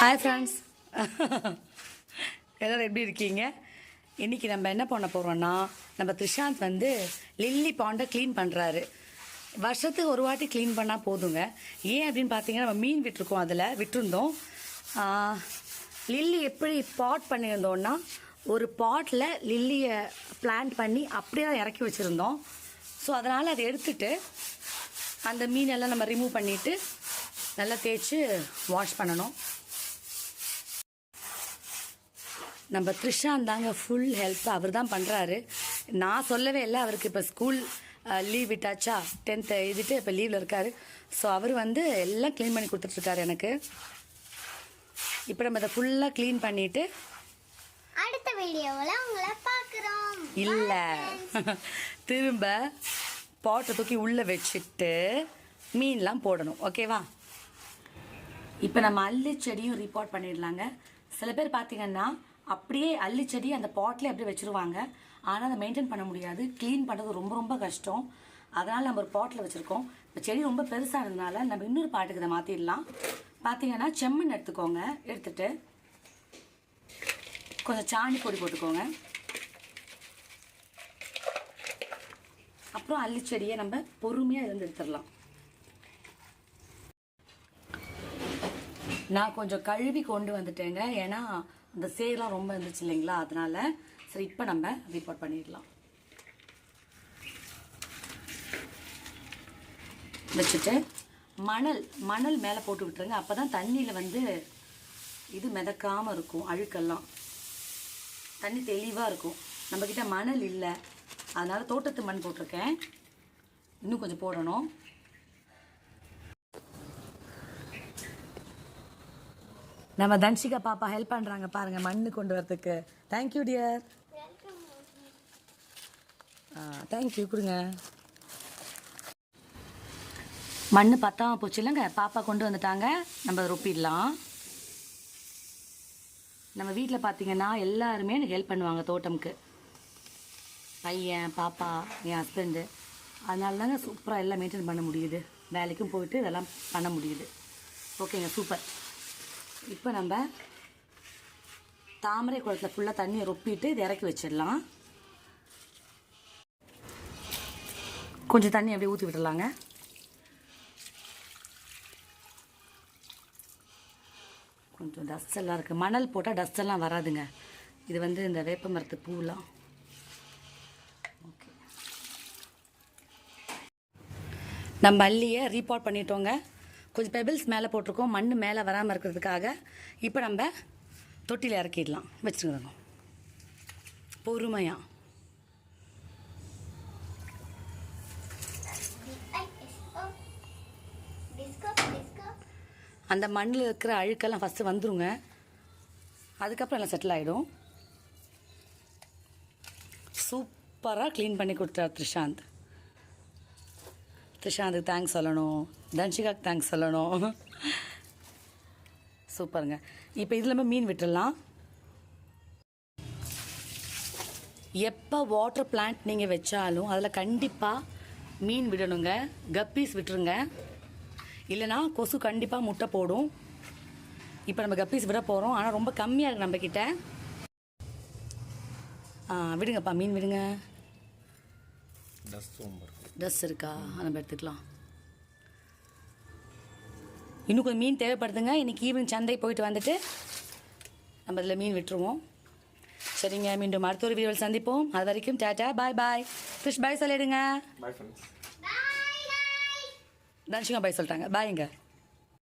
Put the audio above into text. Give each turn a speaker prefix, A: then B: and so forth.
A: Hi friends, எல்லோரும் எப்படி இருக்கீங்க? இன்றைக்கி நம்ம என்ன பண்ண போகிறோன்னா, நம்ம த்ரிஷாந்த் வந்து லில்லி பாண்டை க்ளீன் பண்ணுறாரு. வருஷத்துக்கு ஒரு வாட்டி க்ளீன் பண்ணால் போதுங்க. ஏன் அப்படின்னு பார்த்தீங்கன்னா, நம்ம மீன் விட்டுருக்கோம், அதில் விட்டுருந்தோம். லில்லி எப்படி பாட் பண்ணியிருந்தோன்னா, ஒரு பாட்டில் லில்லியை பிளான்ட் பண்ணி அப்படியே தான் இறக்கி வச்சுருந்தோம். ஸோ அதனால் அதை எடுத்துகிட்டு அந்த மீனெல்லாம் நம்ம ரிமூவ் பண்ணிவிட்டு நல்லா தேய்ச்சி வாஷ் பண்ணணும். நம்ம த்ரிஷாந்த் தாங்க ஃபுல் ஹெல்ப் அவர் தான் பண்ணுறாரு. நான் சொல்லவே இல்லை. அவருக்கு இப்போ ஸ்கூல் லீவ் விட்டாச்சா, 10th எழுதிட்டு இப்போ லீவில் இருக்கார். ஸோ அவர் வந்து எல்லாம் க்ளீன் பண்ணி கொடுத்துட்ருக்காரு எனக்கு. இப்போ நம்ம அதை ஃபுல்லாக க்ளீன் பண்ணிவிட்டு
B: அடுத்த வீடியோவில் உங்களை பார்க்குறோம்.
A: இல்லை, திரும்ப பாட்டை தூக்கி உள்ளே வச்சுட்டு மீன்லாம் போடணும். ஓகேவா? இப்போ நம்ம அல்லி செடியும் ரிப்போர்ட் பண்ணிடலாங்க. சில பேர் பார்த்தீங்கன்னா அப்படியே அல்லி செடி அந்த பாட்லேயே அப்படியே வச்சுருவாங்க. ஆனால் அதை மெயின்டைன் பண்ண முடியாது. க்ளீன் பண்ணுறது ரொம்ப ரொம்ப கஷ்டம். அதனால் நம்ம ஒரு பாட்டில் வச்சுருக்கோம். இப்போ செடி ரொம்ப பெருசாக இருந்ததுனால நம்ம இன்னொரு பாட்டுக்கு இதை மாற்றிடலாம். பார்த்தீங்கன்னா செம்மண் எடுத்துக்கோங்க. எடுத்துகிட்டு கொஞ்சம் சாணி பொடி போட்டுக்கோங்க. அப்புறம் அல்லி செடியை நம்ம பொறுமையாக இருந்து எடுத்துடலாம். நான் கொஞ்சம் கழுவி கொண்டு வந்துட்டேங்க. ஏன்னா அந்த சேரெலாம் ரொம்ப இருந்துச்சு இல்லைங்களா, அதனால. சரி, இப்போ நம்ம ரிப்போர்ட் பண்ணிடலாம். வச்சுட்டு மணல் மேலே போட்டு விட்டுருங்க. அப்போ தான் தண்ணியில் வந்து இது மிதக்காமல் இருக்கும். அழுக்கெல்லாம் தண்ணி தெளிவாக இருக்கும். நம்மக்கிட்ட மணல் இல்லை, அதனால் தோட்டத்து மண் போட்டிருக்கேன். இன்னும் கொஞ்சம் போடணும். நம்ம தன்ஷிகா பாப்பா ஹெல்ப் பண்ணுறாங்க பாருங்கள் மண்ணு கொண்டு வரதுக்கு. Thank you dear. தேங்க்யூ. கொடுங்க. மண் பத்தாம போச்சு இல்லைங்க, பாப்பா கொண்டு வந்துட்டாங்க. நம்ம ரொப்பிடலாம். நம்ம வீட்டில் பார்த்தீங்கன்னா எல்லாருமே எனக்கு ஹெல்ப் பண்ணுவாங்க தோட்டமுக்கு. பையன், பாப்பா, என் ஹஸ்பண்டு. அதனால தாங்க சூப்பராக எல்லாம் மெயின்டைன் பண்ண முடியுது. வேலைக்கும் போயிட்டு இதெல்லாம் பண்ண முடியுது. ஓகேங்க, சூப்பர். இப்போ நம்ம தாமரை குளத்தில் ஃபுல்லாக தண்ணியை ரொப்பிட்டு இதை இறக்கி வச்சிடலாம். கொஞ்சம் தண்ணி அப்படியே ஊற்றி விடலாங்க. கொஞ்சம் டஸ்ட் எல்லாம் இருக்குது. மணல் போட்டால் டஸ்ட் எல்லாம் வராதுங்க. இது வந்து இந்த வேப்ப மரத்து பூலாம். ஓகே, நம்ம அள்ளியை ரீபாட் பண்ணிட்டோங்க. கொஞ்சம் பெபிள்ஸ் மேலே போட்டிருக்கோம், மண் மேலே வராமல் இருக்கிறதுக்காக. இப்போ நம்ம தொட்டியில் இறக்கிடலாம். வச்சுருங்க பொறுமையாக. அந்த மண்ணில் இருக்கிற அழுக்கெல்லாம் ஃபஸ்ட்டு வந்துருங்க. அதுக்கப்புறம் எல்லாம் செட்டில் ஆகிடும். சூப்பராக க்ளீன் பண்ணி கொடுத்தார் த்ரிஷாந்த். த்ரிஷாந்துக்கு தேங்க்ஸ் சொல்லணும், தன்ஷிகாவுக்கு தேங்க்ஸ் சொல்லணும். சூப்பருங்க. இப்போ இதில் நம்ம மீன் விட்டுடலாம். எப்போ வாட்டர் பிளான்ட் நீங்கள் வச்சாலும் அதில் கண்டிப்பாக மீன் விடணுங்க. கப்பீஸ் விட்டுருங்க, இல்லைனா கொசு கண்டிப்பாக முட்டை போடும். இப்போ நம்ம கப்பீஸ் விட போகிறோம், ஆனால் ரொம்ப கம்மியாக இருக்குது நம்மக்கிட்ட. விடுங்கப்பா, மீன் விடுங்க. டஸ்ட் இருக்கா, நம்ம எடுத்துக்கலாம். இன்னும் கொஞ்சம் மீன் தேவைப்படுதுங்க. இன்றைக்கி ஈவினிங் சந்தை போயிட்டு வந்துட்டு நம்ம இதில் மீன் விட்டுருவோம். சரிங்க, மீண்டும் அடுத்த ஒரு வீடியோவில் சந்திப்போம். அது வரைக்கும் டாட்டா, பாய் பாய். ஃபிஷ் பாய் சொல்லிடுங்க. தன்ஷிகா பாய் சொல்லிட்டாங்க. பாய்ங்க.